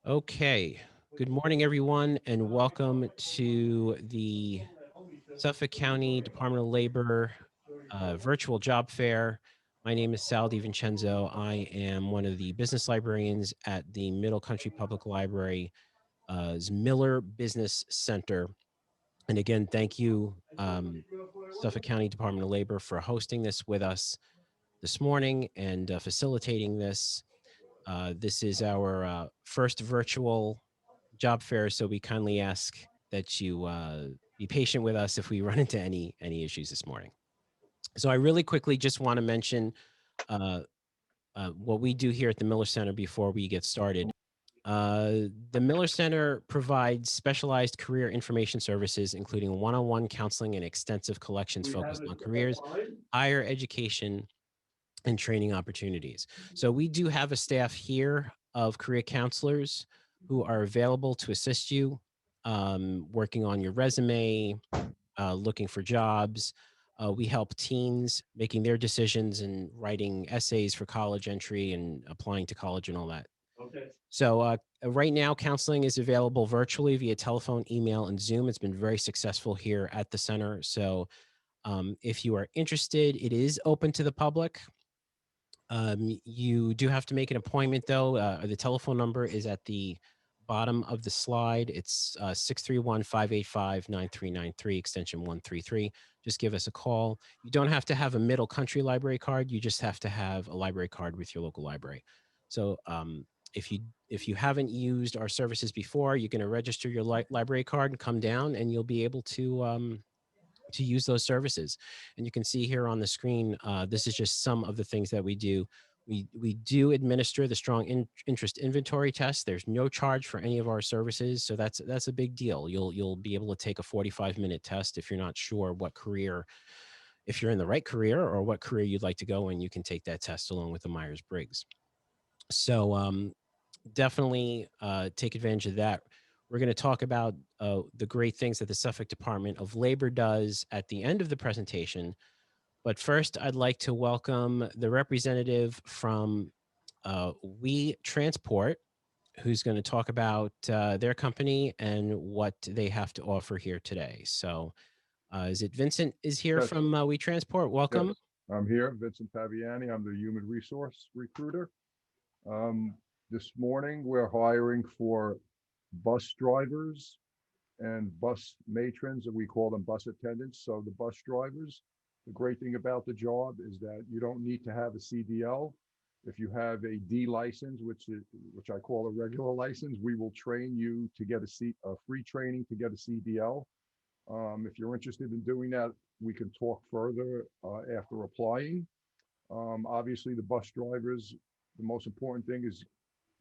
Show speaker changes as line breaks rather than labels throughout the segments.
Okay. Good morning, everyone, and welcome to the Suffolk County Department of Labor virtual job fair. My name is Sal DiVincenzo. I am one of the business librarians at the Middle Country Public Library's Miller Business Center. And again, thank you, Suffolk County Department of Labor, for hosting this with us this morning and facilitating this. This is our first virtual job fair, so we kindly ask that you be patient with us if we run into any issues this morning. So I really quickly just want to mention uh, what we do here at the Miller Center before we get started. The Miller Center provides specialized career information services, including one-on-one counseling and extensive collections focused on careers, higher education, and training opportunities. So we do have a staff here of career counselors who are available to assist you, working on your resume, looking for jobs. We help teens making their decisions and writing essays for college entry and applying to college and all that. So right now, counseling is available virtually via telephone, email, and Zoom. It's been very successful here at the center. So if you are interested, it is open to the public. You do have to make an appointment, though. The telephone number is at the bottom of the slide. It's 631-585-9393, extension 133. Just give us a call. You don't have to have a Middle Country Library card. You just have to have a library card with your local library. So if you haven't used our services before, you're going to register your library card and come down, and you'll be able to use those services. And you can see here on the screen, this is just some of the things that we do. We do administer the strong interest inventory test. There's no charge for any of our services, so that's a big deal. You'll be able to take a 45-minute test if you're not sure what career, if you're in the right career or what career you'd like to go in. You can take that test along with the Myers-Briggs. So definitely take advantage of that. We're going to talk about the great things that the Suffolk Department of Labor does at the end of the presentation. But first, I'd like to welcome the representative from We Transport, who's going to talk about their company and what they have to offer here today. So is it Vincent is here
Yes.
from We Transport? Welcome.
Yes, I'm here, Vincent Paviani. I'm the human resource recruiter. Um, this morning, we're hiring for bus drivers and bus matrons, and we call them bus attendants. So the bus drivers, the great thing about the job is that you don't need to have a CDL. If you have a D license, which I call a regular license, we will train you to get a free training to get a CDL. If you're interested in doing that, we can talk further after applying. Obviously, the bus drivers, the most important thing is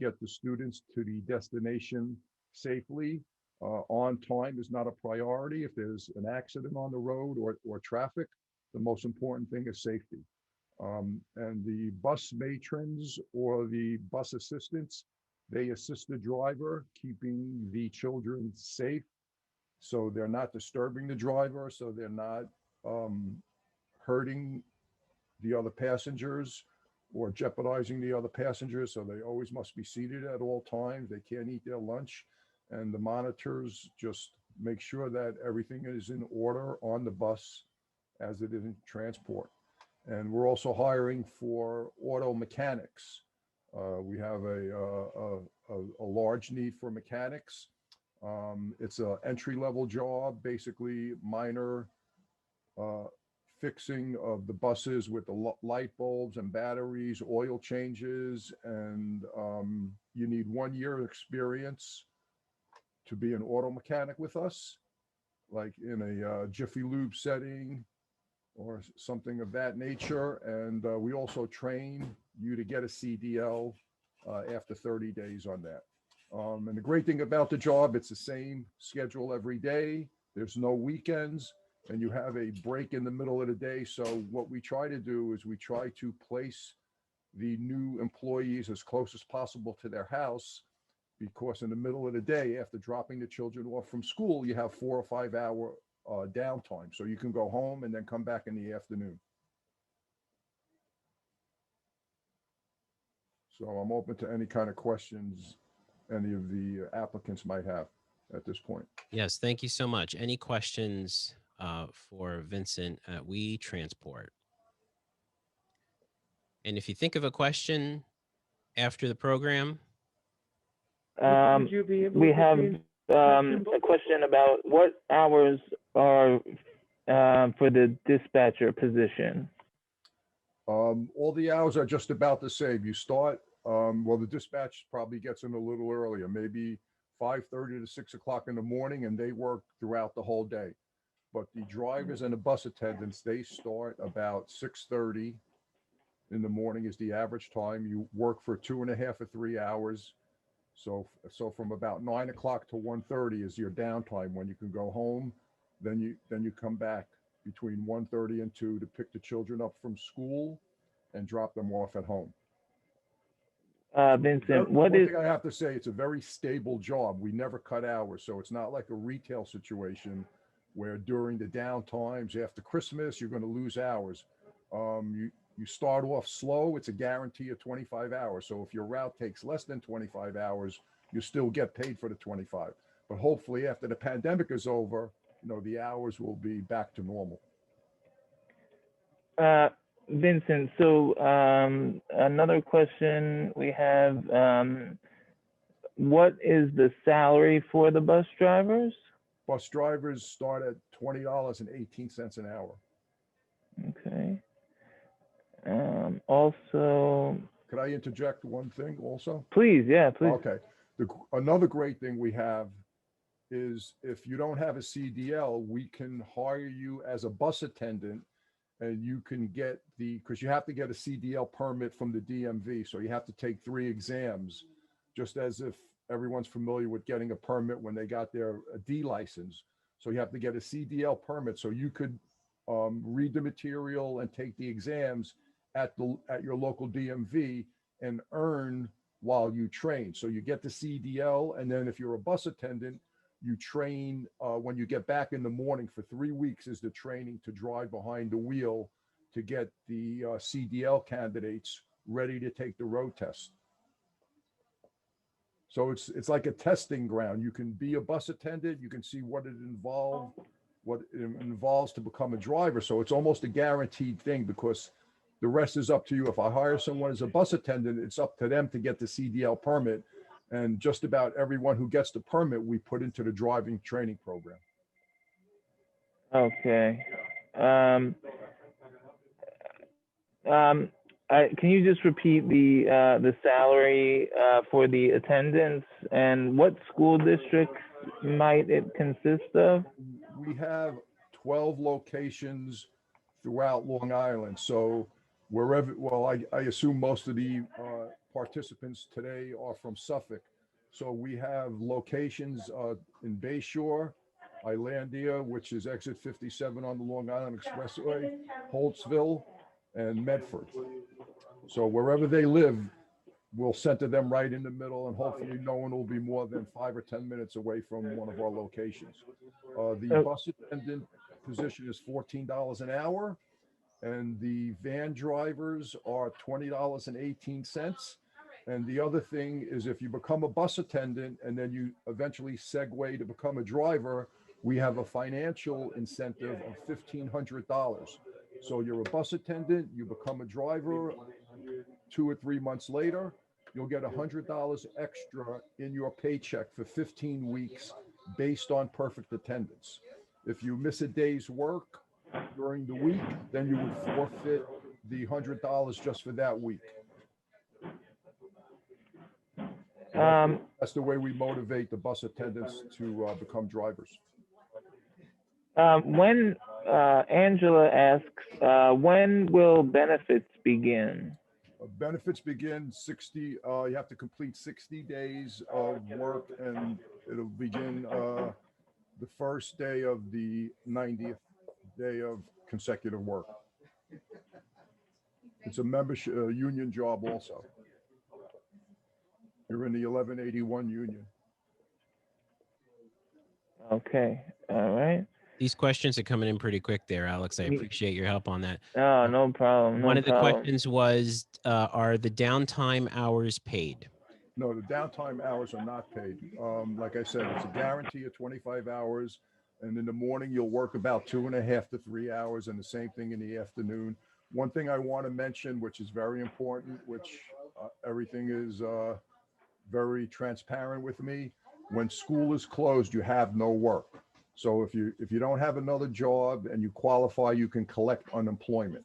get the students to the destination safely. On time is not a priority. If there's an accident on the road or traffic, the most important thing is safety. And the bus matrons or the bus assistants, they assist the driver, keeping the children safe so they're not disturbing the driver, so they're not um, hurting the other passengers or jeopardizing the other passengers. So they always must be seated at all times. They can't eat their lunch. And the monitors just make sure that everything is in order on the bus as it is in transport. And we're also hiring for auto mechanics. We have a large need for mechanics. It's an entry level job, basically minor uh, fixing of the buses with the light bulbs and batteries, oil changes, and you need 1 year experience to be an auto mechanic with us, like in a Jiffy Lube setting or something of that nature. And we also train you to get a CDL after 30 days on that. And the great thing about the job, it's the same schedule every day. There's no weekends, and you have a break in the middle of the day. So what we try to do is we try to place the new employees as close as possible to their house, because in the middle of the day, after dropping the children off from school, you have 4 or 5 hour downtime. So you can go home and then come back in the afternoon. So I'm open to any kind of questions any of the applicants might have at this point.
Yes, thank you so much. Any questions for Vincent at We Transport? And if you think of a question after the program,
We have a question about what hours are for the dispatcher position.
All the hours are just about the same. You start, well, the dispatch probably gets in a little earlier, maybe 5:30 to 6 o'clock in the morning, and they work throughout the whole day. But the drivers and the bus attendants, they start about 6:30 in the morning is the average time. You work for 2.5 or 3 hours. So from about 9 o'clock to 1:30 is your downtime when you can go home. Then you come back between 1:30 and 2 to pick the children up from school and drop them off at home.
Vincent,
One thing I have to say, it's a very stable job. We never cut hours, so it's not like a retail situation where during the down times after Christmas you're going to lose hours. You start off slow. It's a guarantee of 25 hours. So if your route takes less than 25 hours, you still get paid for the 25. But hopefully after the pandemic is over, the hours will be back to normal.
Vincent, so another question we have, what is the salary for the bus drivers?
Bus drivers start at $20.18 an hour.
Okay. Also,
could I interject one thing also?
Please, yeah, please.
Okay. Another great thing we have is if you don't have a CDL, we can hire you as a bus attendant, and you can get because you have to get a CDL permit from the DMV. So you have to take 3 exams, just as if everyone's familiar with getting a permit when they got their D license. So you have to get a CDL permit so you could read the material and take the exams at your local DMV and earn while you train. So you get the CDL, and then if you're a bus attendant, you train when you get back in the morning for 3 weeks is the training to drive behind the wheel to get the CDL candidates ready to take the road test. So it's like a testing ground. You can be a bus attendant. You can see what it involves to become a driver. So it's almost a guaranteed thing because the rest is up to you. If I hire someone as a bus attendant, it's up to them to get the CDL permit. And just about everyone who gets the permit, we put into the driving training program.
Okay. Can you just repeat the salary for the attendants and what school districts might it consist of?
We have 12 locations throughout Long Island. So wherever, well, I assume most of the participants today are from Suffolk. So we have locations in Bayshore, Islandia, which is exit 57 on the Long Island Expressway, Holtzville, and Medford. So wherever they live, we'll center them right in the middle, and hopefully no one will be more than 5 or 10 minutes away from one of our locations. The bus attendant position is $14 an hour, and the van drivers are $20.18. And the other thing is, if you become a bus attendant and then you eventually segue to become a driver, we have a financial incentive of $1,500. So you're a bus attendant, you become a driver 2 or 3 months later, you'll get $100 extra in your paycheck for 15 weeks based on perfect attendance. If you miss a day's work during the week, then you would forfeit the $100 just for that week. That's the way we motivate the bus attendants to become drivers.
When Angela asks, when will benefits begin?
Benefits begin 60, you have to complete 60 days of work, and it'll begin the first day of the 90th day of consecutive work. It's a membership union job also. You're in the 1181 union.
Okay, all right.
These questions are coming in pretty quick there, Alex. I appreciate your help on that.
Oh, no problem.
One of the questions was, are the downtime hours paid?
No, the downtime hours are not paid. Like I said, it's a guarantee of 25 hours. And in the morning, you'll work about 2.5 to 3 hours, and the same thing in the afternoon. One thing I want to mention, which is very important, which everything is very transparent with me. When school is closed, you have no work. So if you don't have another job and you qualify, you can collect unemployment.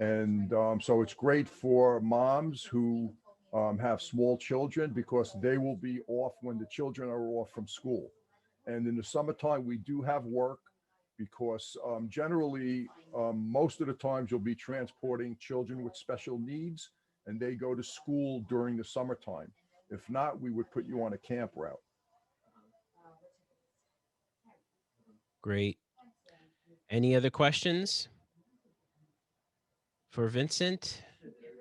And so it's great for moms who have small children because they will be off when the children are off from school. And in the summertime, we do have work because generally, most of the times you'll be transporting children with special needs and they go to school during the summertime. If not, we would put you on a camp route.
Great. Any other questions for Vincent?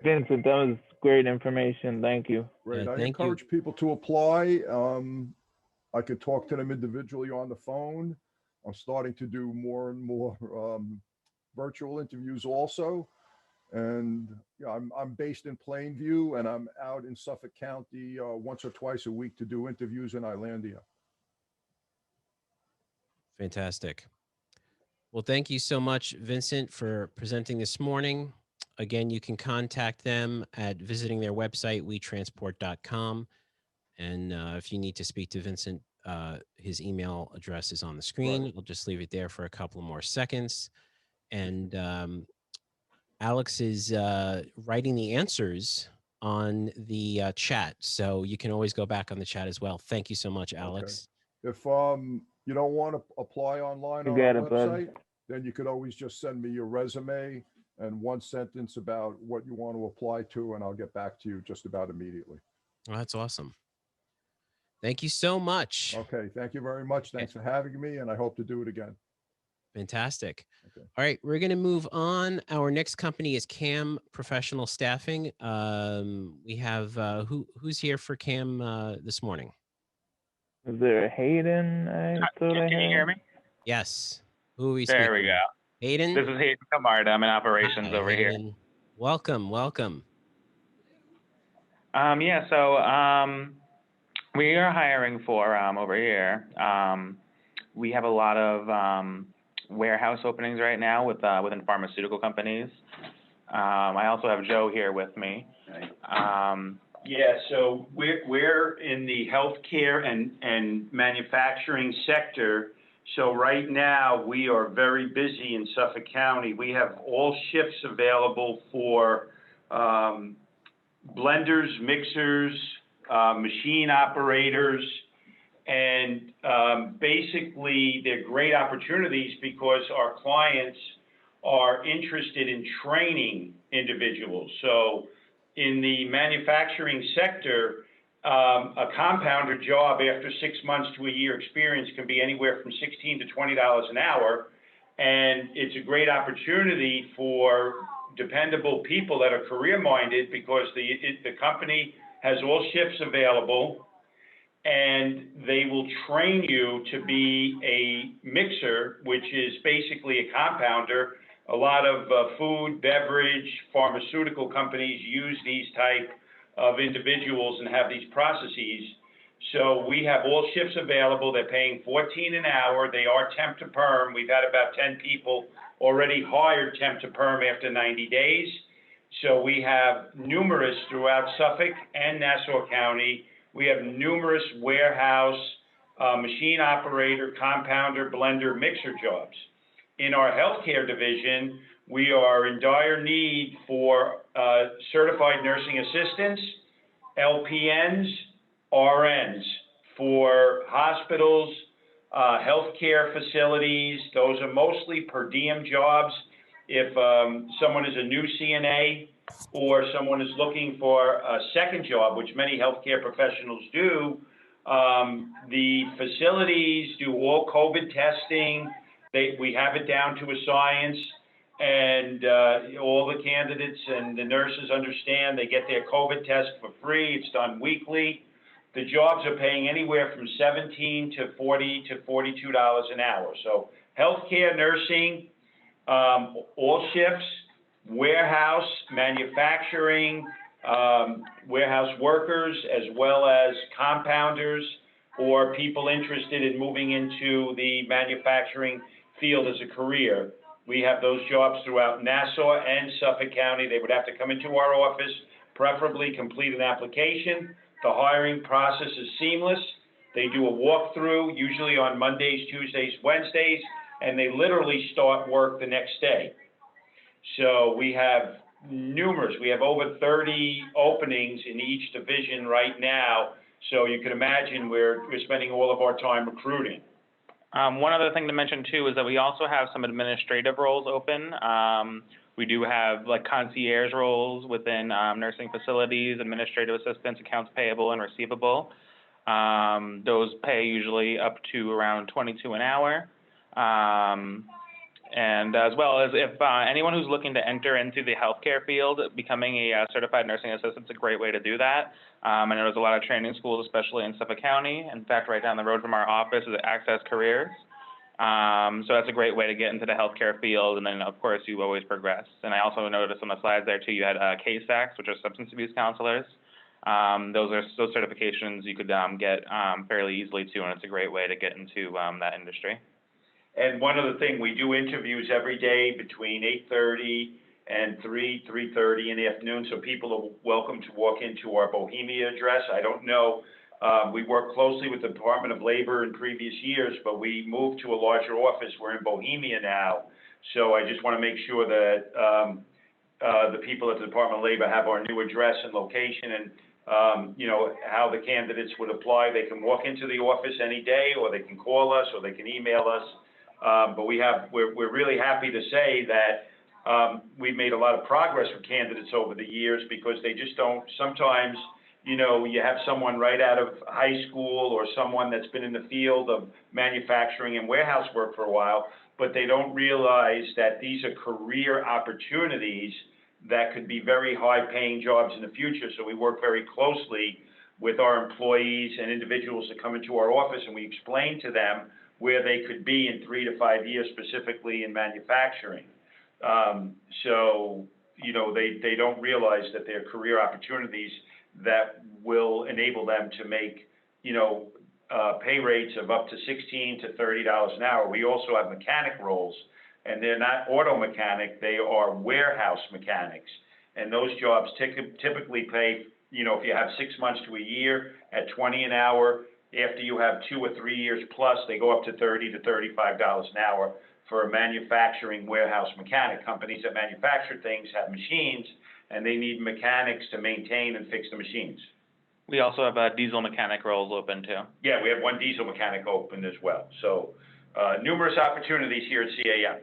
Vincent, that was great information. Thank you.
Great.
Yeah,
I
thank you.
encourage people to apply. I could talk to them individually on the phone. I'm starting to do more and more virtual interviews also. And yeah, I'm based in Plainview, and I'm out in Suffolk County once or twice a week to do interviews in Islandia.
Fantastic. Well, thank you so much, Vincent, for presenting this morning. Again, you can contact them at visiting their website, wetransport.com. And if you need to speak to Vincent, his email address is on the screen.
Right.
I'll just leave it there for a couple more seconds. And Alex is writing the answers on the chat. So you can always go back on the chat as well. Thank you so much, Alex.
If you don't want to apply online
You
on our
got it, bud.
website, then you could always just send me your resume and one sentence about what you want to apply to, and I'll get back to you just about immediately.
Well, that's awesome. Thank you so much.
Okay, thank you very much. Thanks for having me, and I hope to do it again.
Fantastic.
Okay.
All right, we're going to move on. Our next company is CAM Professional Staffing. We have who's here for CAM this morning?
Is there a Hayden?
Can you hear me?
Yes. Who are we
There
speaking?
we go.
Hayden?
This is Hayden Camarda. I'm in operations
Hi,
over here.
Hayden. Welcome, welcome.
Yeah, so we are hiring for over here. We have a lot of warehouse openings right now within pharmaceutical companies. I also have Joe here with me.
Yeah, so we're in the healthcare and manufacturing sector. So right now we are very busy in Suffolk County. We have all shifts available for blenders, mixers, machine operators, and basically they're great opportunities because our clients are interested in training individuals. So in the manufacturing sector, a compounder job after 6 months to a year experience can be anywhere from $16 to $20 an hour. And it's a great opportunity for dependable people that are career-minded because the company has all shifts available, and they will train you to be a mixer, which is basically a compounder. A lot of food, beverage, pharmaceutical companies use these type of individuals and have these processes. So we have all shifts available. They're paying $14 an hour. They are temp to perm. We've had about 10 people already hired temp to perm after 90 days. So we have numerous throughout Suffolk and Nassau County. We have numerous warehouse, machine operator, compounder, blender, mixer jobs. In our healthcare division, we are in dire need for certified nursing assistants, LPNs, RNs for hospitals, healthcare facilities. Those are mostly per diem jobs. If someone is a new CNA or someone is looking for a second job, which many healthcare professionals do, the facilities do all COVID testing. We have it down to a science, and all the candidates and the nurses understand they get their COVID test for free. It's done weekly. The jobs are paying anywhere from $17 to $40 to $42 an hour. So healthcare, nursing, all shifts, warehouse, manufacturing, warehouse workers, as well as compounders or people interested in moving into the manufacturing field as a career. We have those jobs throughout Nassau and Suffolk County. They would have to come into our office, preferably complete an application. The hiring process is seamless. They do a walkthrough, usually on Mondays, Tuesdays, Wednesdays, and they literally start work the next day. So we have we have over 30 openings in each division right now. So you can imagine we're spending all of our time recruiting.
One other thing to mention too is that we also have some administrative roles open. We do have like concierge roles within nursing facilities, administrative assistants, accounts payable and receivable. Those pay usually up to around $22 an hour. And as well as if anyone who's looking to enter into the healthcare field, becoming a certified nursing assistant is a great way to do that. I know there's a lot of training schools, especially in Suffolk County. In fact, right down the road from our office is Access Careers. So that's a great way to get into the healthcare field, and then of course you always progress. And I also noticed on the slides there too, you had KSACs, which are substance abuse counselors. Those certifications you could get fairly easily too, and it's a great way to get into that industry.
And one other thing, we do interviews every day between 8:30 and 3:30 in the afternoon, so people are welcome to walk into our Bohemia address. I don't know, we work closely with the Department of Labor in previous years, but we moved to a larger office. We're in Bohemia now, so I just want to make sure that the people at the Department of Labor have our new address and location, and you know, how the candidates would apply. They can walk into the office any day, or they can call us, or they can email us. But we're really happy to say that we've made a lot of progress with candidates over the years, because they just don't, sometimes, you know, you have someone right out of high school or someone that's been in the field of manufacturing and warehouse work for a while, but they don't realize that these are career opportunities that could be very high-paying jobs in the future. So we work very closely with our employees and individuals that come into our office, and we explain to them where they could be in 3 to 5 years, specifically in manufacturing. So, you know, they don't realize that there are career opportunities that will enable them to make, you know, pay rates of up to $16 to $30 an hour. We also have mechanic roles, and they're not auto mechanic, they are warehouse mechanics. And those jobs typically pay, you know, if you have 6 months to a year at $20 an hour. After you have 2 or 3 years plus, they go up to $30 to $35 an hour for a manufacturing warehouse mechanic. Companies that manufacture things have machines, and they need mechanics to maintain and fix the machines.
We also have diesel mechanic roles open too.
Yeah, we have one diesel mechanic open as well. So numerous opportunities here at CAM.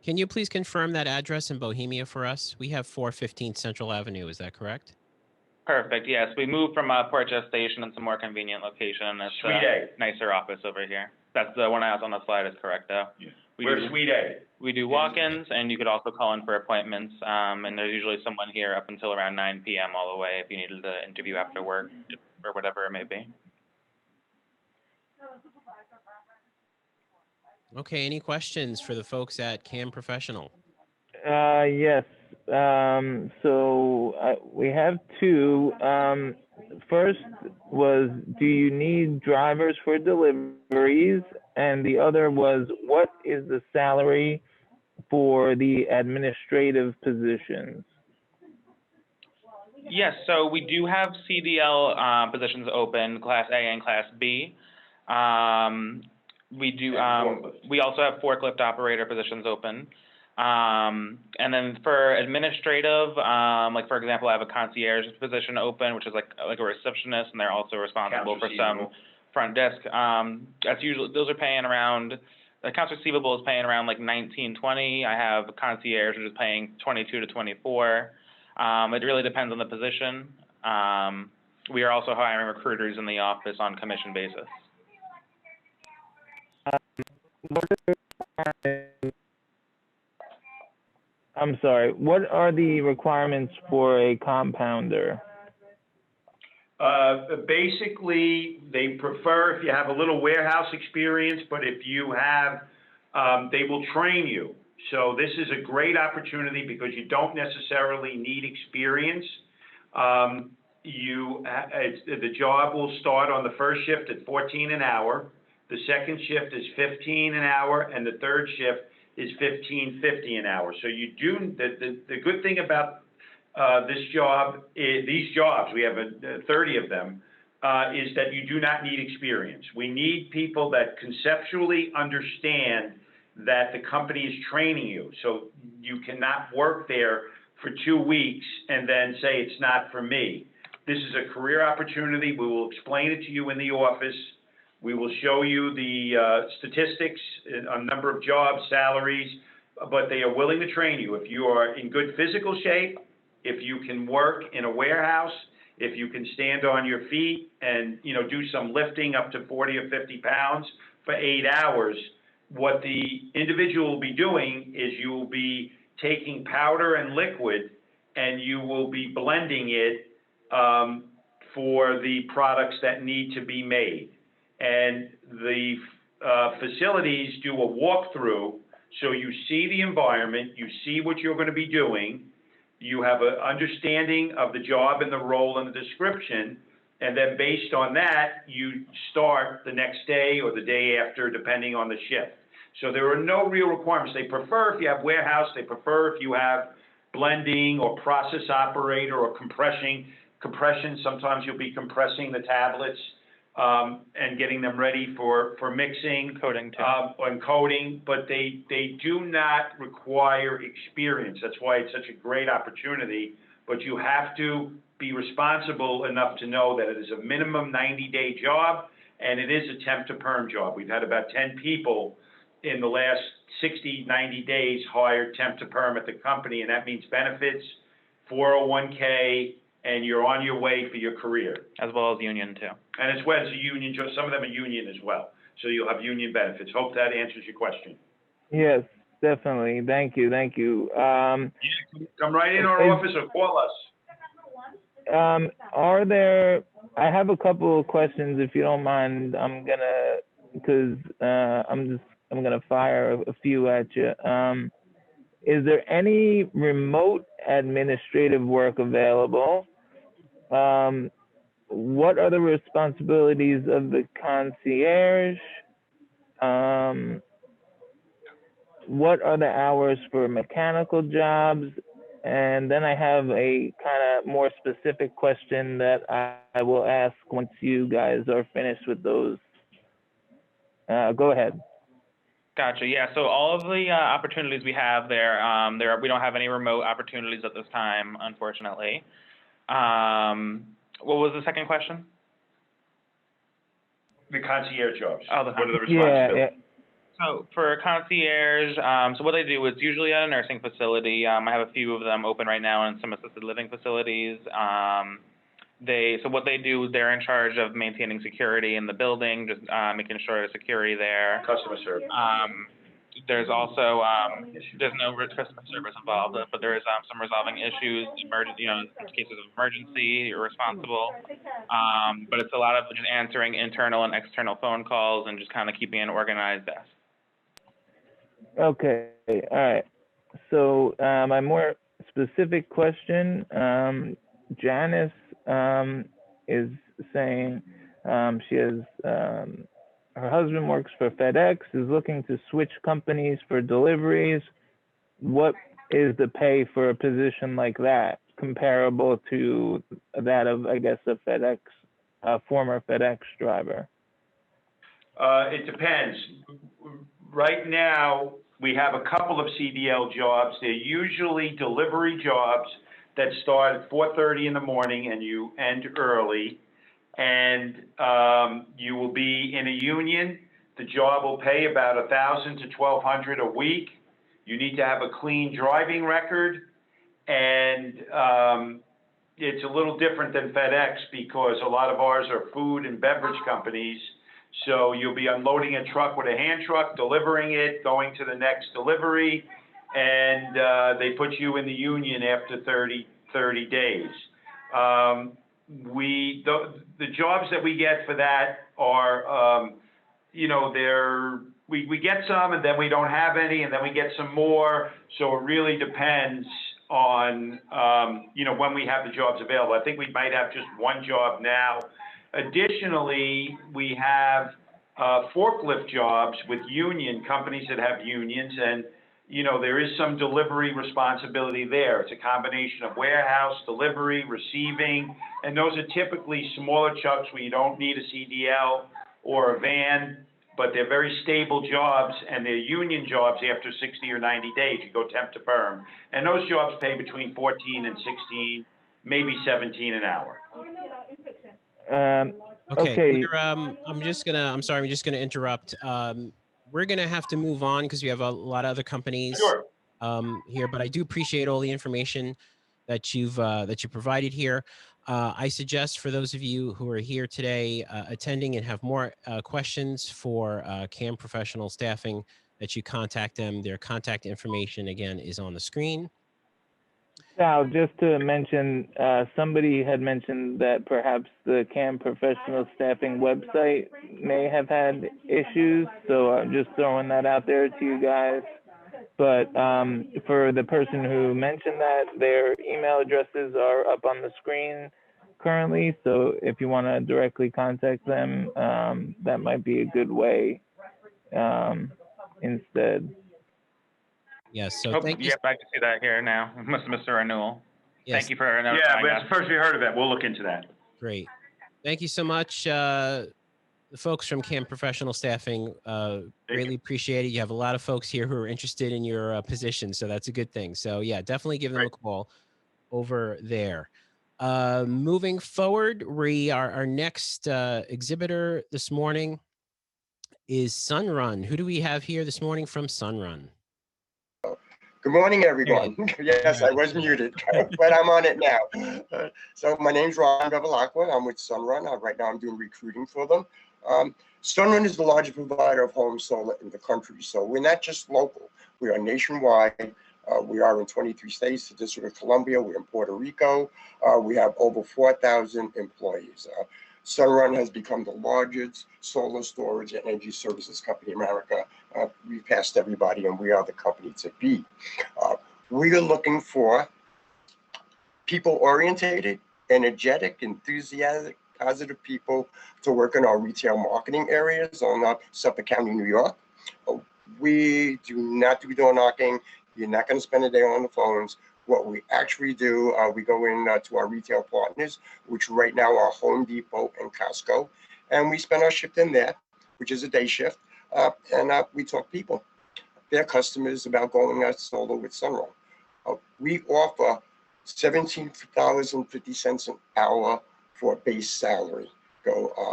Can you please confirm that address in Bohemia for us? We have 415 Central Avenue, is that correct?
Perfect, yes. We moved from Portchester Station into a more convenient location. It's
Suite A.
Nicer office over here. That's the one I was on the slide is correct though.
Yeah. We're Suite A.
We do walk-ins, and you could also call in for appointments, and there's usually someone here up until around 9 p.m. all the way if you needed to interview after work or whatever it may be.
Okay, any questions for the folks at CAM Professional?
Yes. So we have two. First was, do you need drivers for deliveries? And the other was, what is the salary for the administrative positions?
Yes, so we do have CDL positions open, Class A and Class B. We do. We also have forklift operator positions open. And then for administrative, like for example, I have a concierge position open, which is like a receptionist, and they're also responsible for some front desk. That's usually, those are paying around, accounts receivable is paying around like $19, $20. I have a concierge, which is paying $22 to $24. It really depends on the position. We are also hiring recruiters in the office on commission basis.
I'm sorry, what are the requirements for a compounder?
Basically, they prefer if you have a little warehouse experience, but if you have, they will train you. So this is a great opportunity because you don't necessarily need experience. The job will start on the first shift at 14 an hour. The second shift is 15 an hour, and the third shift is 15.50 an hour. So you do, the good thing about this job, these jobs, we have 30 of them, is that you do not need experience. We need people that conceptually understand that the company is training you. So you cannot work there for 2 weeks and then say it's not for me. This is a career opportunity. We will explain it to you in the office. We will show you the statistics on number of jobs, salaries, but they are willing to train you. If you are in good physical shape, if you can work in a warehouse, if you can stand on your feet and, you know, do some lifting up to 40 or 50 pounds for 8 hours, what the individual will be doing is you will be taking powder and liquid and you will be blending it for the products that need to be made. And the facilities do a walkthrough, so you see the environment, you see what you're going to be doing, you have an understanding of the job and the role and the description, and then based on that, you start the next day or the day after, depending on the shift. So there are no real requirements. They prefer if you have warehouse, they prefer if you have blending or process operator or compression. Sometimes you'll be compressing the tablets and getting them ready for mixing.
Coding too.
And coding, but they do not require experience. That's why it's such a great opportunity, but you have to be responsible enough to know that it is a minimum 90-day job, and it is a temp to perm job. We've had about 10 people in the last 60, 90 days hired temp to perm at the company, and that means benefits, 401k, and you're on your way for your career.
As well as union too.
And as well as a union, some of them are union as well. So you'll have union benefits. Hope that answers your question.
Yes, definitely. Thank you. Thank you.
Come right in our office or call us.
I have a couple of questions, if you don't mind. I'm gonna fire a few at you. Is there any remote administrative work available? What are the responsibilities of the concierge? What are the hours for mechanical jobs? And then I have a kind of more specific question that I will ask once you guys are finished with those. Go ahead.
Gotcha. Yeah. So all of the opportunities we have there, we don't have any remote opportunities at this time, unfortunately. What was the second question?
The concierge jobs.
Oh,
what are the responsibilities?
Yeah.
So for concierge, so what they do is usually at a nursing facility. I have a few of them open right now in some assisted living facilities. So what they do, they're in charge of maintaining security in the building, just making sure there's security there.
Customer service.
There's also there's no customer service involved, but there is some resolving issues, in cases of emergency, you're responsible. But it's a lot of just answering internal and external phone calls and just kind of keeping an organized desk.
Okay. All right. So my more specific question, Janice is saying she has her husband works for FedEx, is looking to switch companies for deliveries. What is the pay for a position like that, comparable to that of, I guess, a former FedEx driver?
It depends. Right now, we have a couple of CDL jobs. They're usually delivery jobs that start at 4:30 in the morning and you end early. And you will be in a union. The job will pay about $1,000 to $1,200 a week. You need to have a clean driving record, and it's a little different than FedEx because a lot of ours are food and beverage companies. So you'll be unloading a truck with a hand truck, delivering it, going to the next delivery, and they put you in the union after 30 days. The jobs that we get for that are, we get some and then we don't have any and then we get some more. So it really depends on, you know, when we have the jobs available. I think we might have just one job now. Additionally, we have forklift jobs with union companies that have unions, and you know, there is some delivery responsibility there. It's a combination of warehouse, delivery, receiving, and those are typically smaller trucks where you don't need a CDL or a van, but they're very stable jobs, and they're union jobs after 60 or 90 days. You go temp to perm. And those jobs pay between 14 and 16, maybe 17 an hour.
Okay.
I'm sorry, I'm just gonna interrupt. We're gonna have to move on because we have a lot of other companies
Sure.
here, but I do appreciate all the information that you provided here. I suggest for those of you who are here today attending and have more questions for CAM Professional Staffing, that you contact them. Their contact information, again, is on the screen.
Sal, just to mention, somebody had mentioned that perhaps the CAM Professional Staffing website may have had issues, so I'm just throwing that out there to you guys. But for the person who mentioned that, their email addresses are up on the screen currently, so if you want to directly contact them, that might be a good way instead.
Yes, so thank you.
Yep, I can see that here now, Mr. Renewal.
Yes.
Thank you for
Yeah,
notifying
that's
us.
the first we heard of that. We'll look into that.
Great. Thank you so much, the folks from CAM Professional Staffing. Greatly appreciate it. You have a lot of folks here who are interested in your position, so that's a good thing. So yeah, definitely give them a call over there. Moving forward, our next exhibitor this morning is Sunrun. Who do we have here this morning from Sunrun?
Good morning, everyone. Yes, I was muted, but I'm on it now. So my name's Ron Bevilacqua. I'm with Sunrun. Right now I'm doing recruiting for them. Sunrun is the largest provider of home solar in the country. So we're not just local. We are nationwide. We are in 23 states, the District of Columbia. We're in Puerto Rico. We have over 4,000 employees. Sunrun has become the largest solar storage and energy services company in America. We've passed everybody, and we are the company to beat. We are looking for people-oriented, energetic, enthusiastic, positive people to work in our retail marketing areas on Suffolk County, New York. We do not do door knocking. You're not going to spend a day on the phones. What we actually do, we go in to our retail partners, which right now are Home Depot and Costco, and we spend our shift in there, which is a day shift, and we talk people, their customers, about going solar with Sunrun. We offer $17.50 an hour for a base salary.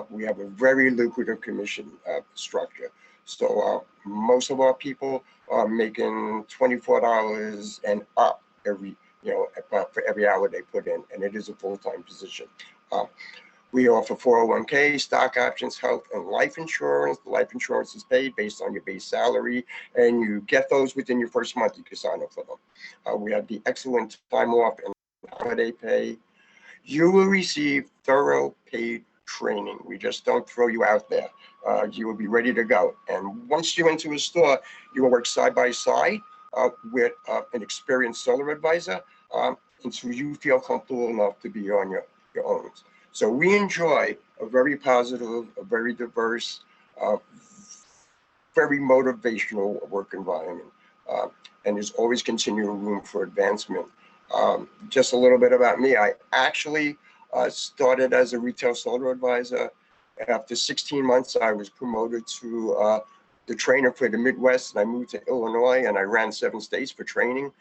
We have a very lucrative commission structure. So most of our people are making $24 and up for every hour they put in, and it is a full-time position. We offer 401k, stock options, health, and life insurance. The life insurance is paid based on your base salary, and you get those within your first month. You can sign up for them. We have the excellent time off and holiday pay. You will receive thorough paid training. We just don't throw you out there. You will be ready to go. And once you're into a store, you will work side by side with an experienced solar advisor until you feel comfortable enough to be on your own. So we enjoy a very positive, a very diverse, very motivational work environment. And there's always continual room for advancement. Just a little bit about me. I actually started as a retail solar advisor. After 16 months, I was promoted to the trainer for the Midwest, and I moved to Illinois, and I ran 7 states for training.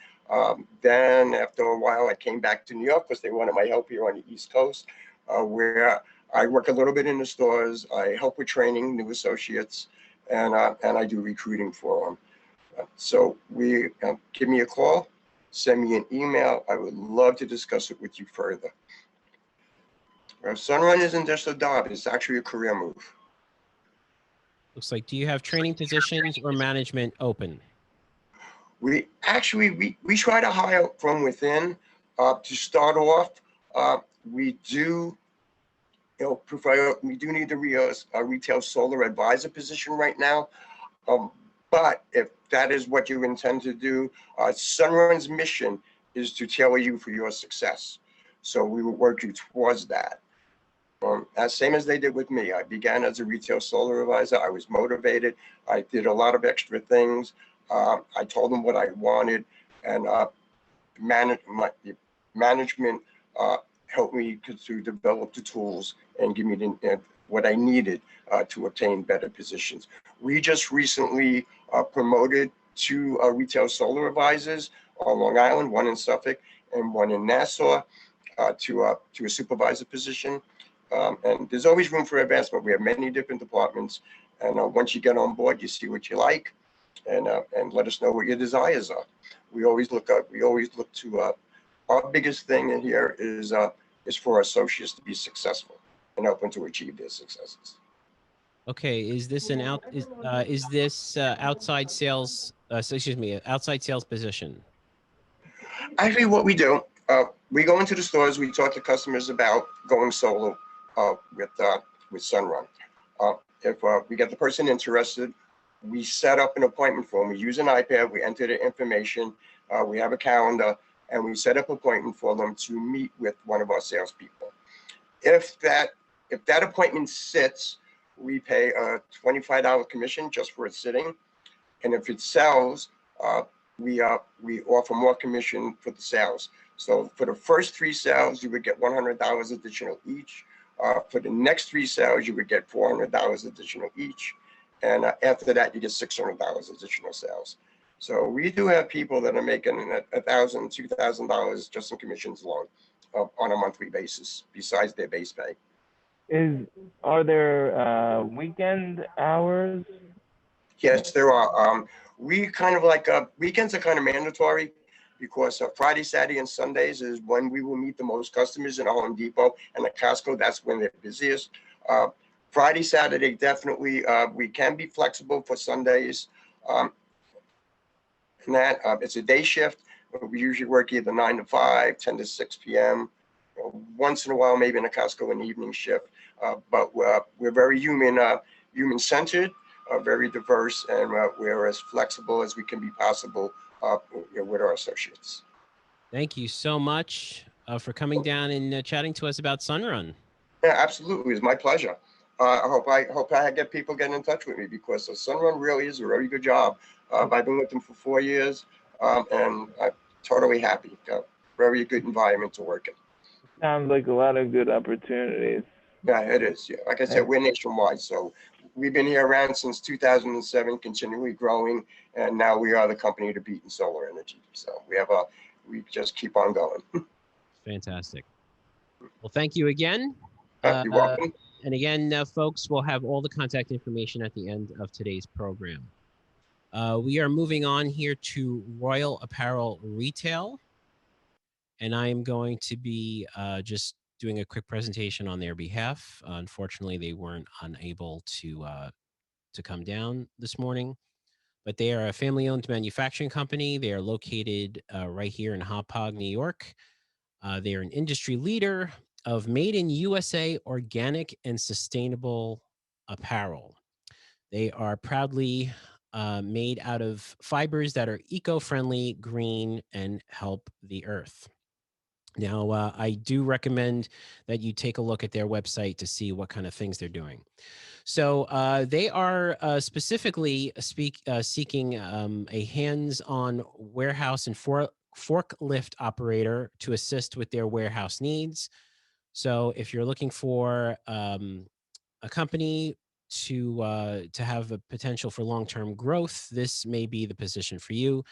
Then after a while, I came back to New York because they wanted my help here on the East Coast, where I work a little bit in the stores. I help with training new associates, and I do recruiting for them. So give me a call, send me an email. I would love to discuss it with you further. Sunrun isn't just a job, it's actually a career move.
Looks like, do you have training positions or management open?
We actually, we try to hire from within. To start off, we do need a retail solar advisor position right now. But if that is what you intend to do, Sunrun's mission is to tailor you for your success. So we will work you towards that. As same as they did with me. I began as a retail solar advisor. I was motivated. I did a lot of extra things. I told them what I wanted, and management helped me to develop the tools and give me what I needed to obtain better positions. We just recently promoted two retail solar advisors on Long Island, one in Suffolk and one in Nassau, to a supervisor position. And there's always room for advancement. We have many different departments, and once you get on board, you see what you like, and let us know what your desires are. We always look to our biggest thing in here is for associates to be successful and help them to achieve their successes.
Okay, is this outside sales? Excuse me, outside sales position?
Actually, what we do, we go into the stores, we talk to customers about going solo with Sunrun. If we get the person interested, we set up an appointment form. We use an iPad, we enter the information, we have a calendar, and we set up an appointment for them to meet with one of our salespeople. If that appointment sits, we pay a $25 commission just for it sitting, and if it sells, we offer more commission for the sales. So for the first 3 sales, you would get $100 additional each. For the next 3 sales, you would get $400 additional each. And after that, you get $600 additional sales. So we do have people that are making $1,000, $2,000 just in commissions alone on a monthly basis, besides their base pay.
Are there weekend hours?
Yes, there are. We kind of like weekends are kind of mandatory, because Friday, Saturday, and Sundays is when we will meet the most customers in Home Depot and at Costco. That's when they're busiest. Friday, Saturday, definitely. We can be flexible for Sundays. And that it's a day shift. We usually work either 9 to 5, 10 to 6 p.m. Once in a while, maybe in a Costco an evening shift. But we're very human-centered, very diverse, and we're as flexible as we can be possible with our associates.
Thank you so much for coming down and chatting to us about Sunrun.
Yeah, absolutely. It's my pleasure. I hope I get people getting in touch with me, because Sunrun really is a very good job. I've been with them for 4 years, and I'm totally happy. Very good environment to work in.
Sounds like a lot of good opportunities.
Yeah, it is. Yeah, like I said, we're nationwide, so we've been here around since 2007, continually growing, and now we are the company to beat in solar energy. So we just keep on going.
Fantastic. Well, thank you again.
You're welcome.
And again, folks, we'll have all the contact information at the end of today's program. We are moving on here to Royal Apparel Retail, and I am going to be just doing a quick presentation on their behalf. Unfortunately, they weren't unable to come down this morning, but they are a family-owned manufacturing company. They are located right here in Hauppauge, New York. They are an industry leader of made in USA organic and sustainable apparel. They are proudly made out of fibers that are eco-friendly, green, and help the earth. Now, I do recommend that you take a look at their website to see what kind of things they're doing. So they are specifically seeking a hands-on warehouse and forklift operator to assist with their warehouse needs. So if you're looking for a company to have a potential for long-term growth, this may be the position for you.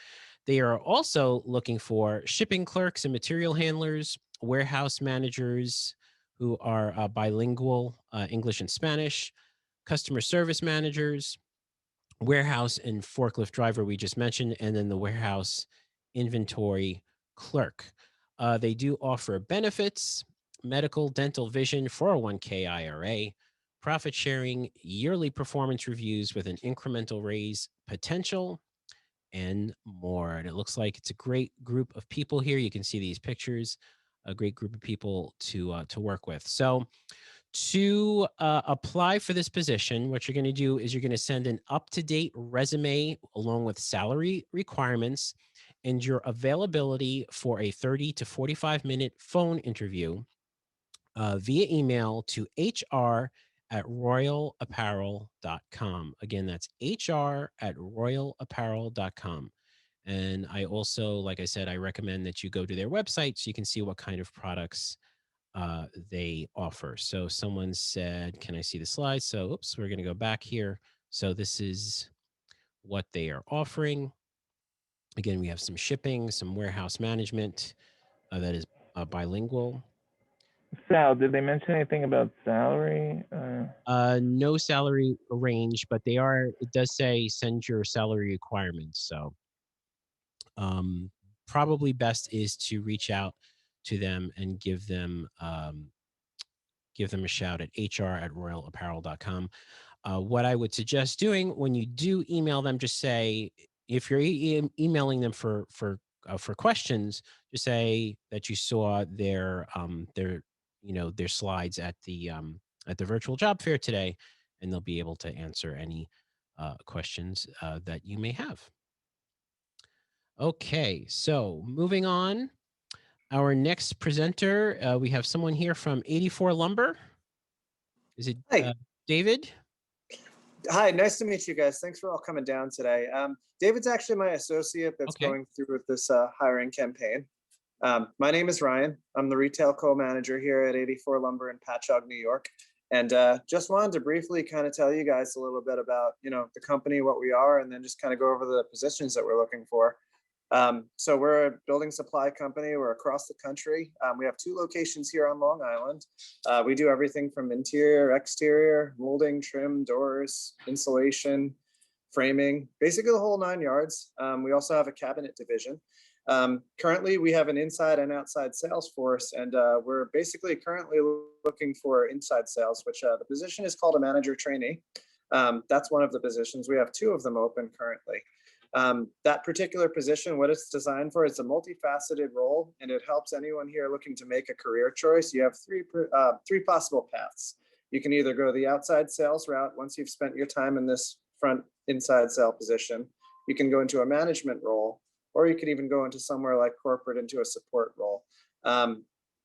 They are also looking for shipping clerks and material handlers, warehouse managers who are bilingual, English and Spanish, customer service managers, warehouse and forklift driver we just mentioned, and then the warehouse inventory clerk. They do offer benefits, medical, dental, vision, 401k IRA, profit sharing, yearly performance reviews with an incremental raise potential, and more. And it looks like it's a great group of people here. You can see these pictures, a great group of people to work with. So to apply for this position, what you're going to do is you're going to send an up-to-date resume along with salary requirements and your availability for a 30 to 45-minute phone interview via email to hr@royalapparel.com. Again, that's hr@royalapparel.com. And I also, like I said, I recommend that you go to their website so you can see what kind of products they offer. So someone said, can I see the slides? So, oops, we're going to go back here. So this is what they are offering. Again, we have some shipping, some warehouse management that is bilingual.
Sal, did they mention anything about salary?
No salary range, but it does say send your salary requirements. So probably best is to reach out to them and give them a shout at hr@royalapparel.com. What I would suggest doing when you do email them, just say, if you're emailing them for questions, just say that you saw their slides at the virtual job fair today, and they'll be able to answer any questions that you may have. Okay, so moving on. Our next presenter, we have someone here from 84 Lumber. Is it
Hi.
David?
Hi, nice to meet you guys. Thanks for all coming down today. David's actually my associate that's
Okay.
going through with this hiring campaign. My name is Ryan. I'm the retail co-manager here at 84 Lumber in Patchogue, New York. And just wanted to briefly kind of tell you guys a little bit about, the company, what we are, and then just kind of go over the positions that we're looking for. So we're a building supply company. We're across the country. We have 2 locations here on Long Island. We do everything from interior, exterior, molding, trim, doors, insulation, framing, basically the whole 9 yards. We also have a cabinet division. Currently, we have an inside and outside sales force, and we're basically currently looking for inside sales, which the position is called a manager trainee. That's one of the positions. We have 2 of them open currently. That particular position, what it's designed for, it's a multifaceted role, and it helps anyone here looking to make a career choice. You have 3 possible paths. You can either go the outside sales route once you've spent your time in this front inside sale position. You can go into a management role, or you could even go into somewhere like corporate into a support role.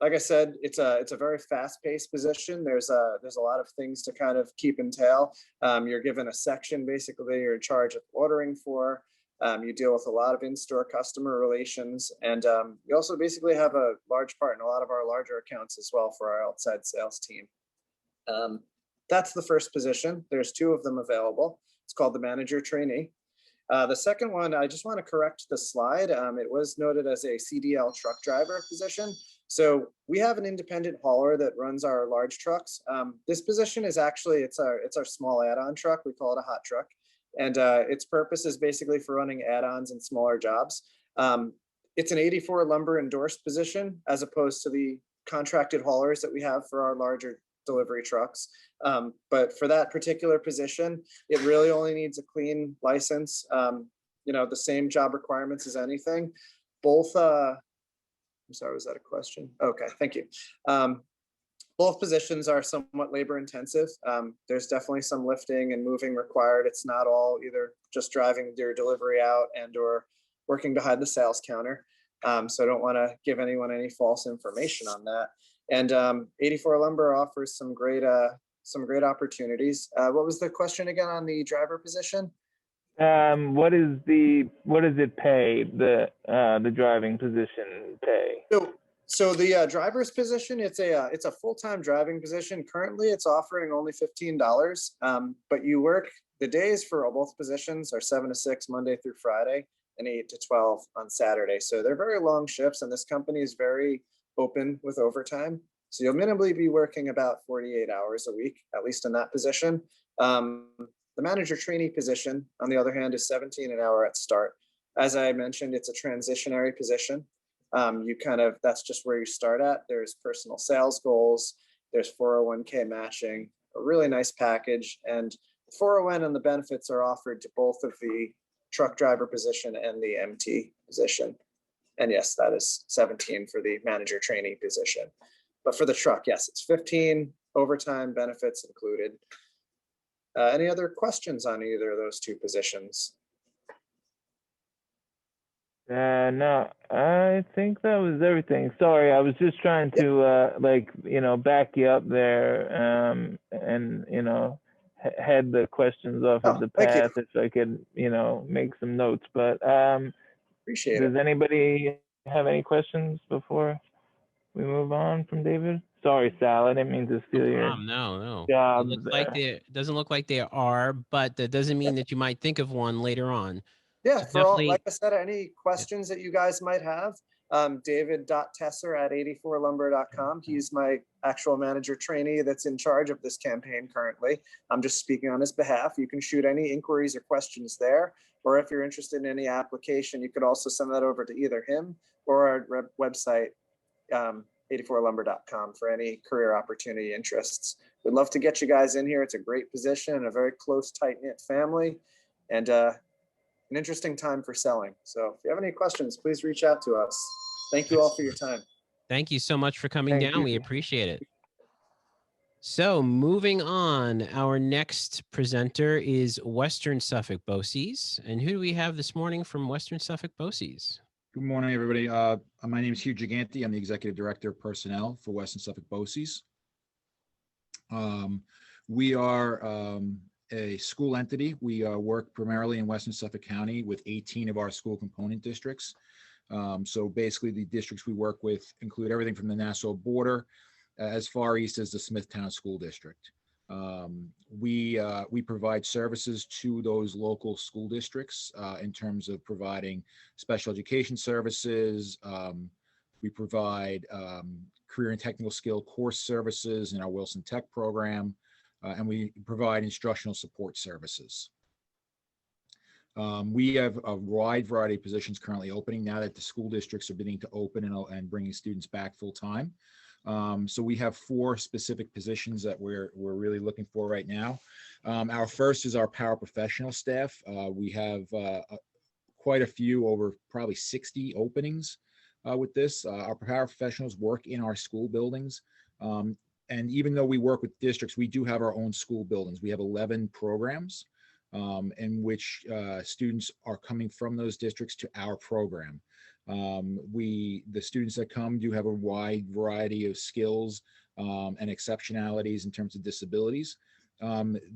Like I said, it's a very fast-paced position. There's a lot of things to kind of keep in tail. You're given a section basically you're in charge of ordering for. You deal with a lot of in-store customer relations, and you also basically have a large part in a lot of our larger accounts as well for our outside sales team. That's the first position. There's 2 of them available. It's called the manager trainee. The second one, I just want to correct the slide. It was noted as a CDL truck driver position. So we have an independent hauler that runs our large trucks. This position is actually, it's our small add-on truck. We call it a hot truck. And its purpose is basically for running add-ons and smaller jobs. It's an 84 Lumber endorsed position as opposed to the contracted haulers that we have for our larger delivery trucks. But for that particular position, it really only needs a clean license, the same job requirements as anything. Both, I'm sorry, was that a question? Okay, thank you. Both positions are somewhat labor intensive. There's definitely some lifting and moving required. It's not all either just driving your delivery out and or working behind the sales counter. So I don't want to give anyone any false information on that. And 84 Lumber offers some great opportunities. What was the question again on the driver position?
What does it pay, the driving position pay?
So the driver's position, it's a full-time driving position. Currently, it's offering only $15, but you work, the days for both positions are 7 to 6 Monday through Friday and 8 to 12 on Saturday. So they're very long shifts, and this company is very open with overtime. So you'll minimally be working about 48 hours a week, at least in that position. The manager trainee position, on the other hand, is 17 an hour at start. As I mentioned, it's a transitionary position. That's just where you start at. There's personal sales goals, there's 401k matching, a really nice package, and the 401 and the benefits are offered to both of the truck driver position and the MT position. And yes, that is 17 for the manager trainee position. But for the truck, yes, it's 15, overtime, benefits included. Any other questions on either of those 2 positions?
No, I think that was everything. Sorry, I was just trying to back you up there, and head the questions off of
Oh,
the
thank you.
path if I could, make some notes. But
Appreciate
does
it.
anybody have any questions before we move on from David? Sorry, Sal, I didn't mean to steal your
No. It
job
looks like
there.
it doesn't look like they are, but that doesn't mean that you might think of one later on.
Yeah,
So
for all, like
definitely,
I said, any questions that you guys might have, David.Tesser@ 84lumber.com. He's my actual manager trainee that's in charge of this campaign currently. I'm just speaking on his behalf. You can shoot any inquiries or questions there, or if you're interested in any application, you could also send that over to either him or our website, 84lumber.com, for any career opportunity interests. We'd love to get you guys in here. It's a great position and a very close, tight-knit family, and an interesting time for selling. So if you have any questions, please reach out to us. Thank you all for your time.
thank you so much for coming
Thank
down.
you.
We appreciate it. So moving on, our next presenter is Western Suffolk BOCES. And who do we have this morning from Western Suffolk BOCES?
Good morning, everybody. My name is Hugh Giganti. I'm the Executive Director of Personnel for Western Suffolk BOCES. We are a school entity. We work primarily in Western Suffolk County with 18 of our school component districts. So basically the districts we work with include everything from the Nassau border as far east as the Smithtown School District. We provide services to those local school districts in terms of providing special education services. We provide career and technical skill course services in our Wilson Tech program, and we provide instructional support services. We have a wide variety of positions currently opening now that the school districts are beginning to open and bringing students back full time. So we have 4 specific positions that we're really looking for right now. Our first is our paraprofessional staff. We have quite a few, over probably 60 openings with this. Our paraprofessionals work in our school buildings. And even though we work with districts, we do have our own school buildings. We have 11 programs in which students are coming from those districts to our program. The students that come do have a wide variety of skills and exceptionalities in terms of disabilities.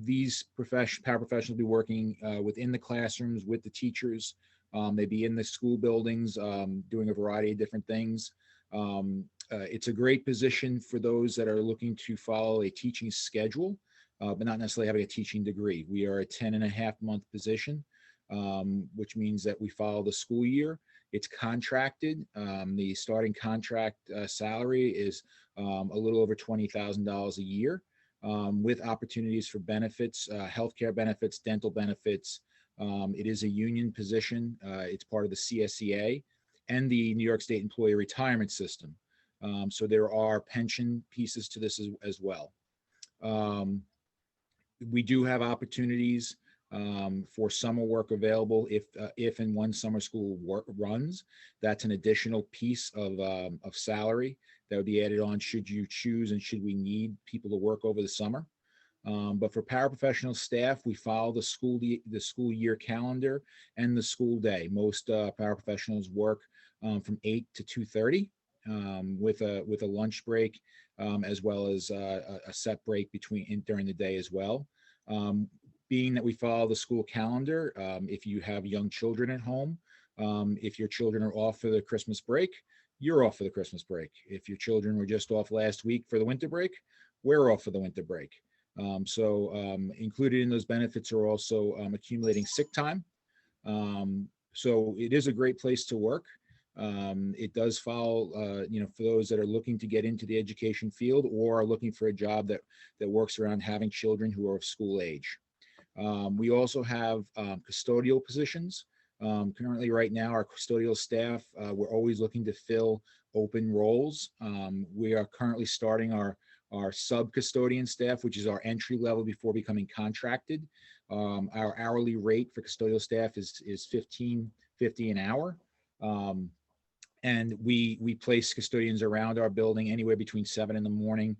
These paraprofessionals will be working within the classrooms with the teachers. They'd be in the school buildings doing a variety of different things. It's a great position for those that are looking to follow a teaching schedule, but not necessarily having a teaching degree. We are a 10.5-month position, which means that we follow the school year. It's contracted. The starting contract salary is a little over $20,000 a year, with opportunities for benefits, healthcare benefits, dental benefits. It is a union position. It's part of the CSEA and the New York State Employee Retirement System. So there are pension pieces to this as well. We do have opportunities for summer work available if and when summer school work runs. That's an additional piece of salary that would be added on should you choose and should we need people to work over the summer. But for paraprofessional staff, we follow the school year calendar and the school day. Most paraprofessionals work from 8 to 2:30 with a lunch break, as well as a set break during the day as well. Being that we follow the school calendar, if you have young children at home, if your children are off for the Christmas break, you're off for the Christmas break. If your children were just off last week for the winter break, we're off for the winter break. So included in those benefits are also accumulating sick time. So it is a great place to work. It does follow, for those that are looking to get into the education field or are looking for a job that works around having children who are of school age. We also have custodial positions. Currently right now, our custodial staff, we're always looking to fill open roles. We are currently starting our sub-custodian staff, which is our entry level before becoming contracted. Our hourly rate for custodial staff is $15.50 an hour. And we place custodians around our building anywhere between 7 in the morning.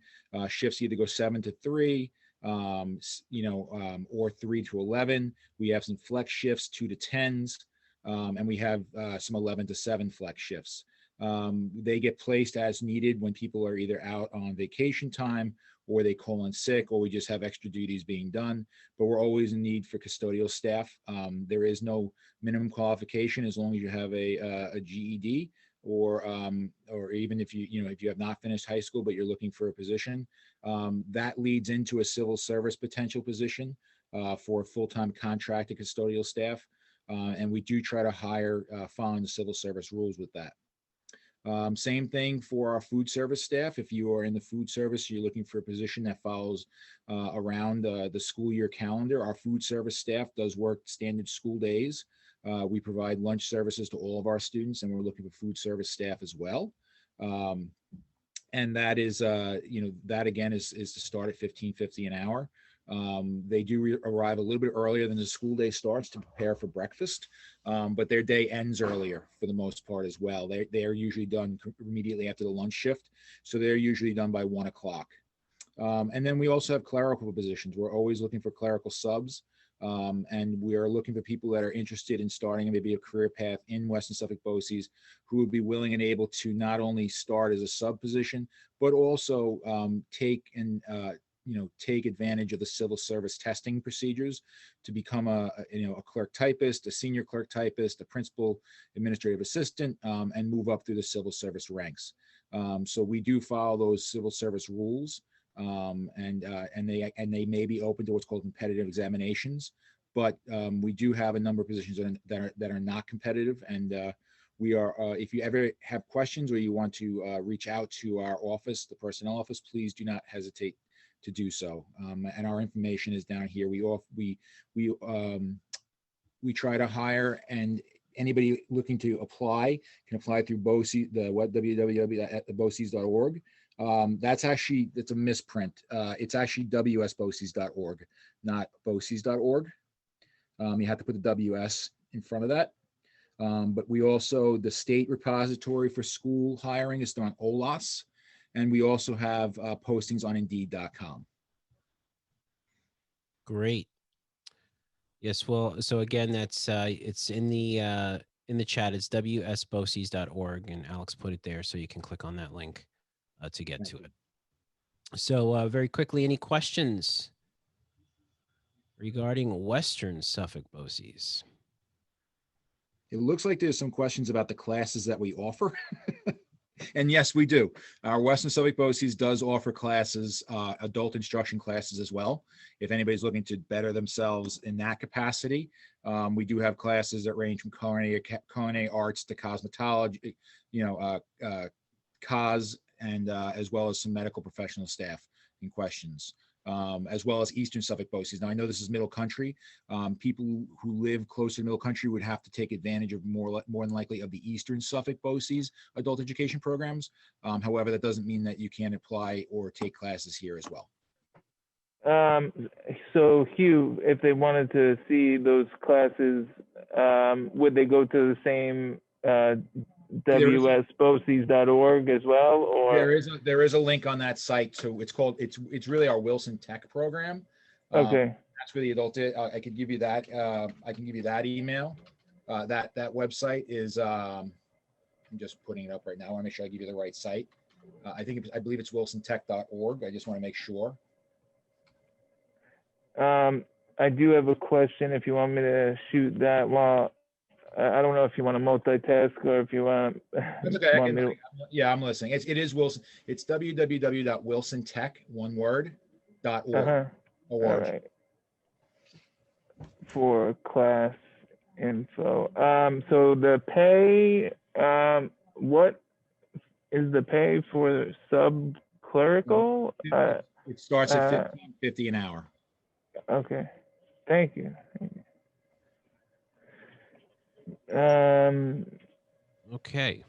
Shifts either go 7 to 3, or 3 to 11. We have some flex shifts, 2 to 10s. and we have some 11 to 7 flex shifts. They get placed as needed when people are either out on vacation time or they call in sick, or we just have extra duties being done. But we're always in need for custodial staff. There is no minimum qualification as long as you have a GED, or even if if you have not finished high school but you're looking for a position. That leads into a civil service potential position for full-time contracted custodial staff, and we do try to hire following the civil service rules with that. Same thing for our food service staff. If you are in the food service, you're looking for a position that follows around the school year calendar. Our food service staff does work standard school days. We provide lunch services to all of our students, and we're looking for food service staff as well. And that is, that again is to start at $15.50 an hour. They do arrive a little bit earlier than the school day starts to prepare for breakfast, but their day ends earlier for the most part as well. They are usually done immediately after the lunch shift, so they're usually done by 1 o'clock. And then we also have clerical positions. We're always looking for clerical subs, and we are looking for people that are interested in starting maybe a career path in Western Suffolk BOCES, who would be willing and able to not only start as a sub position, but also take advantage of the civil service testing procedures to become a clerk typist, a senior clerk typist, a principal administrative assistant, and move up through the civil service ranks. So we do follow those civil service rules, and they may be open to what's called competitive examinations, but we do have a number of positions that are not competitive, and we are, if you ever have questions or you want to reach out to our office, the personnel office, please do not hesitate to do so. And our information is down here. We try to hire, and anybody looking to apply can apply through BOCES, the web www.boces.org. That's a misprint. It's actually wsboces.org, not boces.org. You have to put the WS in front of that. But we also, the state repository for school hiring is on OLAS. And we also have postings on Indeed.com.
Great. Yes. Well, so again, that's it's in the chat. It's wsboces.org, and Alex put it there, so you can click on that link to get to it. So very quickly, any questions regarding Western Suffolk BOCES?
It looks like there's some questions about the classes that we offer. And yes, we do. Our Western Suffolk BOCES does offer classes, adult instruction classes as well. If anybody's looking to better themselves in that capacity, we do have classes that range from culinary arts to cosmetology, cos, and as well as some medical professional staff in questions, as well as Eastern Suffolk BOCES. Now, I know this is Middle Country. People who live close to Middle Country would have to take advantage of more than likely of the Eastern Suffolk BOCES adult education programs. However, that doesn't mean that you can't apply or take classes here as well.
So Hugh, if they wanted to see those classes, would they go to the same wsboces.org as well, or
there is a link on that site. So it's really our Wilson Tech program.
Okay.
That's for the adult. I could give you that. I can give you that email. That website is. I'm just putting it up right now. I want to make sure I give you the right site. I believe it's wilsontech.org. I just want to make sure.
I do have a question. If you want me to shoot that while. I don't know if you want to multitask or if you want.
That's okay. I'm listening. It is Wilson. It's www.wilsontech.org.
All right. For class info. So the pay. What is the pay for sub clerical?
It starts at $15.50 an hour.
Okay. Thank you.
Okay.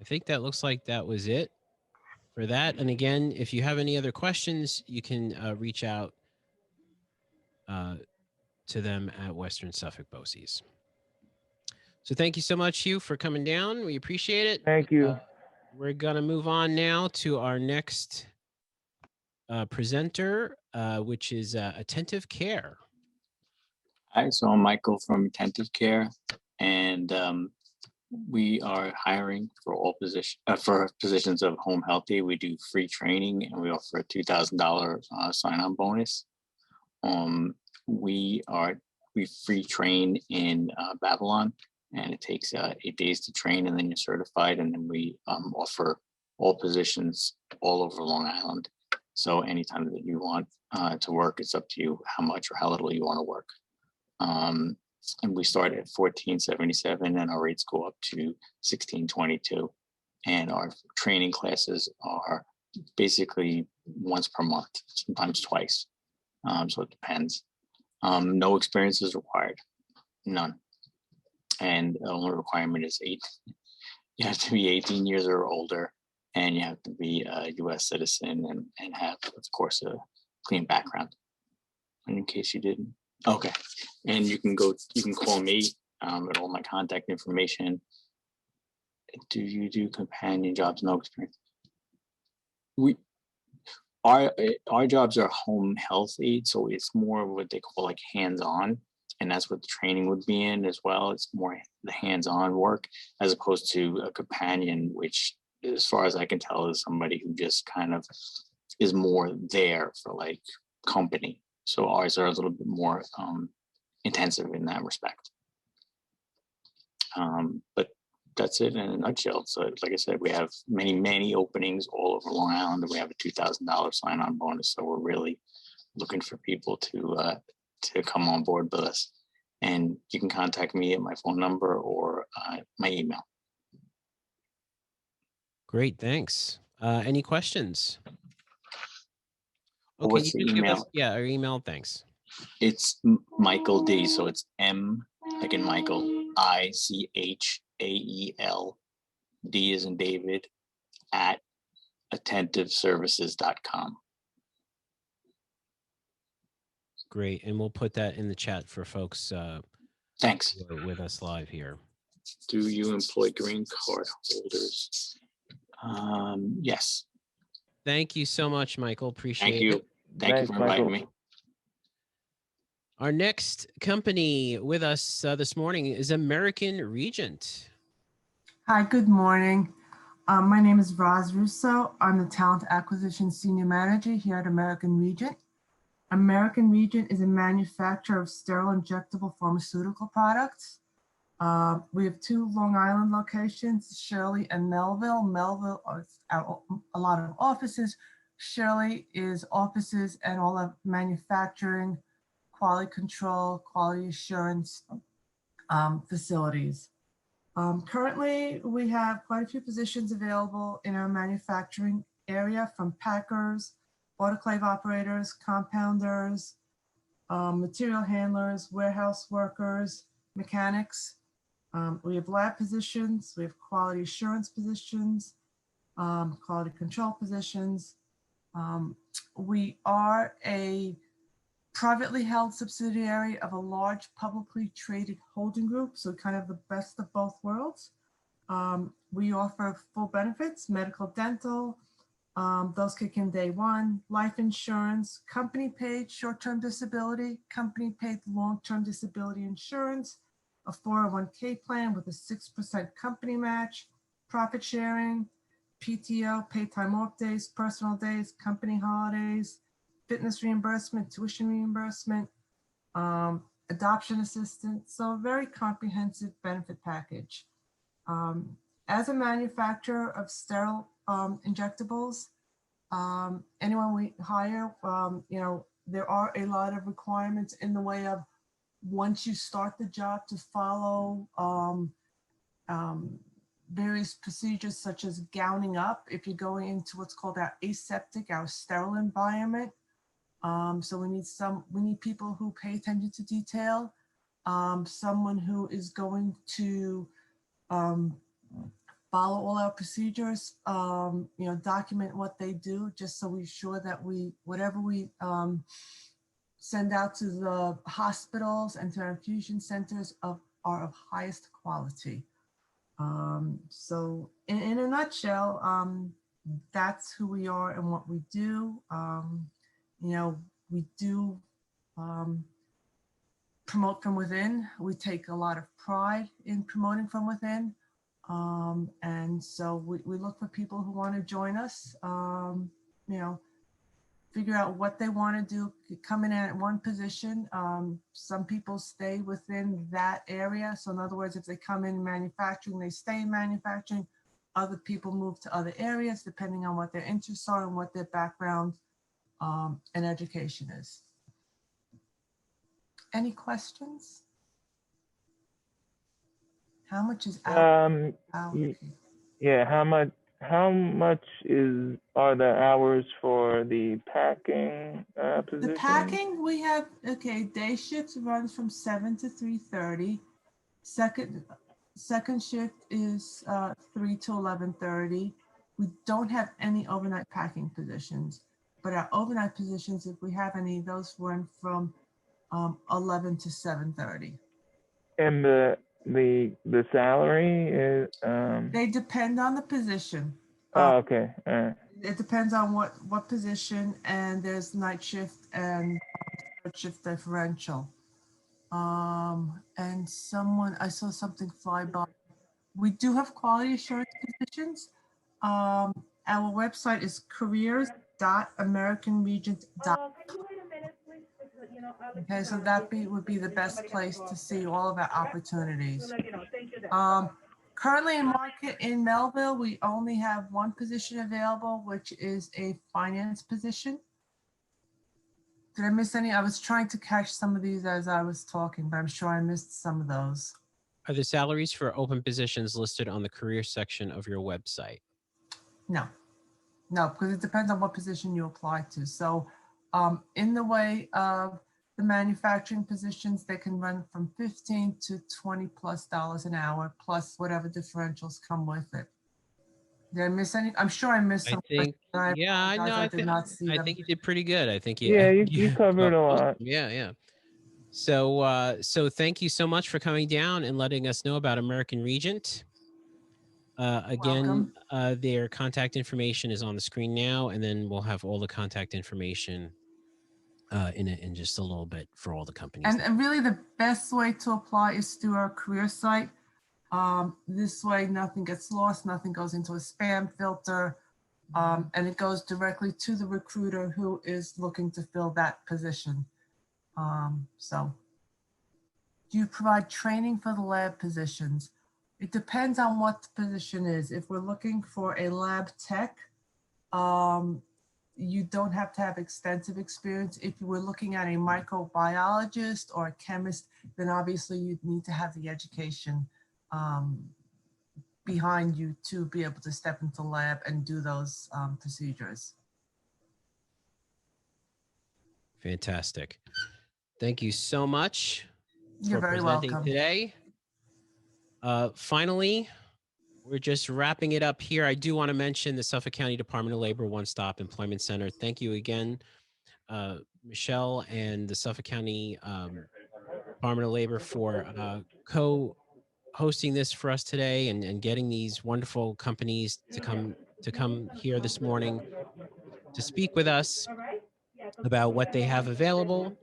I think that looks like that was it for that. And again, if you have any other questions, you can reach out to them at Western Suffolk BOCES. So thank you so much, Hugh, for coming down. We appreciate it.
Thank you.
We're going to move on now to our next presenter, which is Attentive Care.
Hi, so I'm Michael from Attentive Care. and we are hiring for all positions of home healthy. We do free training, and we offer a $2,000 sign-on bonus. We free train in Babylon, and it takes 8 days to train, and then you're certified. And then we offer all positions all over Long Island. So anytime that you want to work, it's up to you how much or how little you want to work. And we start at $14.77, and our rates go up to $16.22. And our training classes are basically once per month, sometimes twice. So it depends. No experience is required, none. And the only requirement is you have to be 18 years or older, and you have to be a US citizen and have, of course, a clean background. And in case you didn't. Okay. And you can call me at all my contact information. Do you do companion jobs? No experience. Our jobs are home health aid, so it's more what they call like hands-on, and that's what the training would be in as well. It's more the hands-on work as opposed to a companion, which, as far as I can tell, is somebody who just kind of is more there for like company. So ours are a little bit more intensive in that respect. But that's it in a nutshell. So like I said, we have many openings all over Long Island, and we have a $2,000 sign-on bonus. So we're really looking for people to come on board with us. And you can contact me at my phone number or my email.
Great, thanks. Any questions? Okay,
What's the email?
Our email, thanks.
It's Michael D. So it's M like in Michael, ICHAEL, D as in David, at attentiveservices.com.
Great, and we'll put that in the chat for folks
Thanks.
who are with us live here.
Do you employ green card holders? Yes.
Thank you so much, Michael. Appreciate it.
Thank you for inviting me.
Our next company with us this morning is American Regent.
Hi, good morning. My name is Roz Russo. I'm the Talent Acquisition Senior Manager here at American Regent. American Regent is a manufacturer of sterile injectable pharmaceutical products. We have 2 Long Island locations, Shirley and Melville. Melville is a lot of offices. Shirley is offices and all of manufacturing, quality control, quality assurance facilities. Currently, we have quite a few positions available in our manufacturing area, from packers, autoclave operators, compounders, material handlers, warehouse workers, mechanics. We have lab positions, we have quality assurance positions, quality control positions. We are a privately held subsidiary of a large publicly traded holding group, so kind of the best of both worlds. We offer full benefits, medical, dental, those kick in day one, life insurance, company paid short-term disability, company paid long-term disability insurance, a 401k plan with a 6% company match, profit sharing, PTO, paid time off days, personal days, company holidays, fitness reimbursement, tuition reimbursement, adoption assistance. So a very comprehensive benefit package. As a manufacturer of sterile injectables, anyone we hire, there are a lot of requirements in the way of, once you start the job, to follow various procedures such as gowning up if you're going into what's called our aseptic, our sterile environment. So we need people who pay attention to detail, someone who is going to follow all our procedures, document what they do, just so we're sure that whatever we send out to the hospitals and to our infusion centers are of highest quality. So in a nutshell, that's who we are and what we do. We do promote from within. We take a lot of pride in promoting from within. And so we look for people who want to join us, you know, figure out what they want to do, come in at one position. Some people stay within that area. So in other words, if they come in manufacturing, they stay in manufacturing. Other people move to other areas depending on what their interests are and what their background and education is. Any questions? How much is out?
Yeah, how much are the hours for the packing position?
The packing we have, okay, day shifts runs from 7 to 3:30. Second shift is 3 to 11:30. We don't have any overnight packing positions, but our overnight positions, if we have any, those run from 11 to 7:30.
And the salary is
They depend on the position.
oh, okay.
It depends on what position, and there's night shift and third shift differential. And I saw something fly by. We do have quality assurance positions. Our website is careers.americanregent.com. Okay, so that would be the best place to see all of our opportunities. Currently in market in Melville, we only have one position available, which is a finance position. Did I miss any? I was trying to catch some of these as I was talking, but I'm sure I missed some of those.
Are the salaries for open positions listed on the career section of your website?
No, because it depends on what position you apply to. So in the way of the manufacturing positions, they can run from $15 to $20+ an hour, plus whatever differentials come with it. Did I miss any? I'm sure I missed some.
I think, yeah, no, I
did not see
I
them.
think you did pretty good. I think
you covered a lot.
Yeah. So, so thank you so much for coming down and letting us know about American Regent. Again, their contact information is on the screen now, and then we'll have all the contact information in just a little bit for all the companies.
And really the best way to apply is through our career site. This way nothing gets lost, nothing goes into a spam filter, and it goes directly to the recruiter who is looking to fill that position. So do you provide training for the lab positions? It depends on what the position is. If we're looking for a lab tech, you don't have to have extensive experience. If you were looking at a microbiologist or a chemist, then obviously you'd need to have the education behind you to be able to step into lab and do those procedures.
Fantastic. Thank you so much.
You're very welcome.
Today. Finally, we're just wrapping it up here. I do want to mention the Suffolk County Department of Labor One-Stop Employment Center. Thank you again, Michelle and the Suffolk County Department of Labor for co-hosting this for us today and getting these wonderful companies to come here this morning to speak with us about what they have available.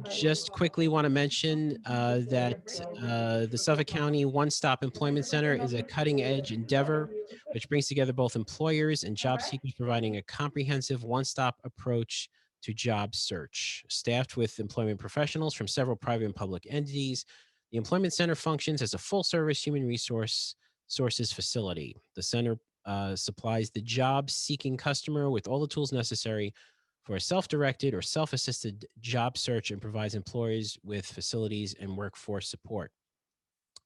Just quickly want to mention that the Suffolk County One-Stop Employment Center is a cutting-edge endeavor which brings together both employers and job seekers, providing a comprehensive one-stop approach to job search. Staffed with employment professionals from several private and public entities, the Employment Center functions as a full-service human sources facility. The center supplies the job-seeking customer with all the tools necessary for a self-directed or self-assisted job search and provides employees with facilities and workforce support.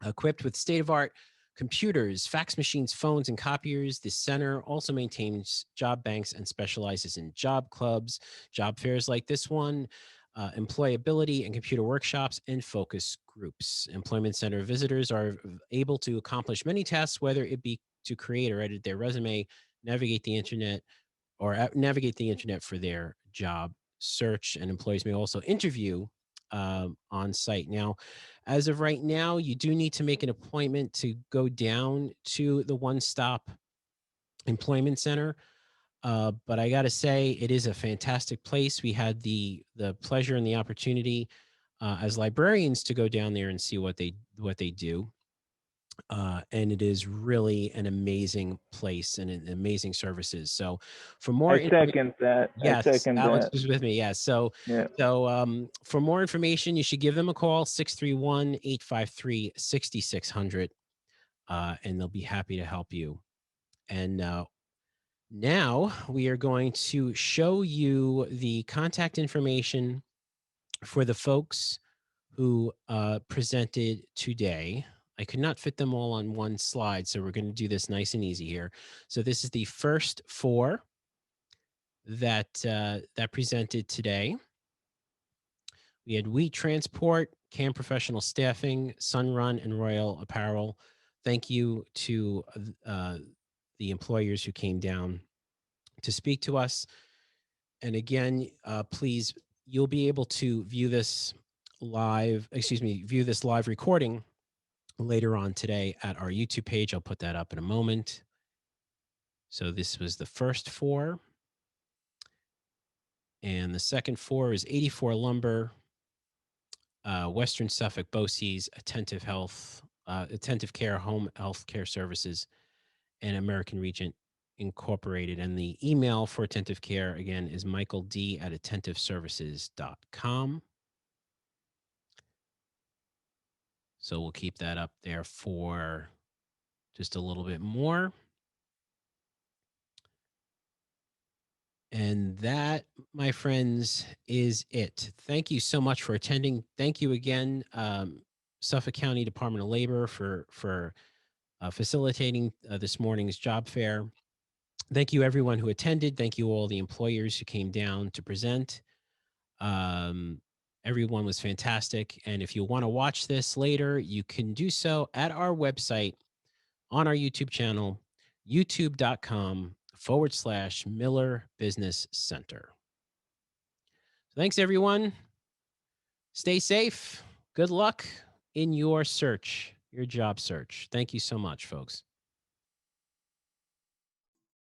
Equipped with state-of-the-art computers, fax machines, phones, and copiers, the center also maintains job banks and specializes in job clubs, job fairs like this one, employability and computer workshops, and focus groups. Employment Center visitors are able to accomplish many tasks, whether it be to create or edit their resume, navigate the internet for their job search, and employees may also interview on site. Now, as of right now, you do need to make an appointment to go down to the One-Stop Employment Center. But I got to say, it is a fantastic place. We had the pleasure and the opportunity as librarians to go down there and see what they do. And it is really an amazing place and an amazing services. So for more
I second that.
yes,
I second
Alex
that.
was with me. Yes. So
Yeah.
for more information, you should give them a call, 631-853-6600, and they'll be happy to help you. And now we are going to show you the contact information for the folks who presented today. I could not fit them all on one slide, so we're going to do this nice and easy here. So this is the first 4 that that presented today. We had Wheat Transport, Cam Professional Staffing, Sunrun, and Royal Apparel. Thank you to the employers who came down to speak to us. And again, please, you'll be able to view this live recording later on today at our YouTube page. I'll put that up in a moment. So this was the first 4. And the second 4 is 84 Lumber, Western Suffolk BOCES, Attentive Care Home Health Care Services, and American Regent Incorporated. And the email for Attentive Care, again, is michaeld@attentiveservices.com. So we'll keep that up there for just a little bit more. And that, my friends, is it. Thank you so much for attending. Thank you again, Suffolk County Department of Labor, for facilitating this morning's job fair. Thank you, everyone who attended. Thank you, all the employers who came down to present. Everyone was fantastic. And if you want to watch this later, you can do so at our website on our YouTube channel, youtube.com/Miller Business Center. Thanks, everyone. Stay safe. Good luck in your search, your job search. Thank you so much, folks.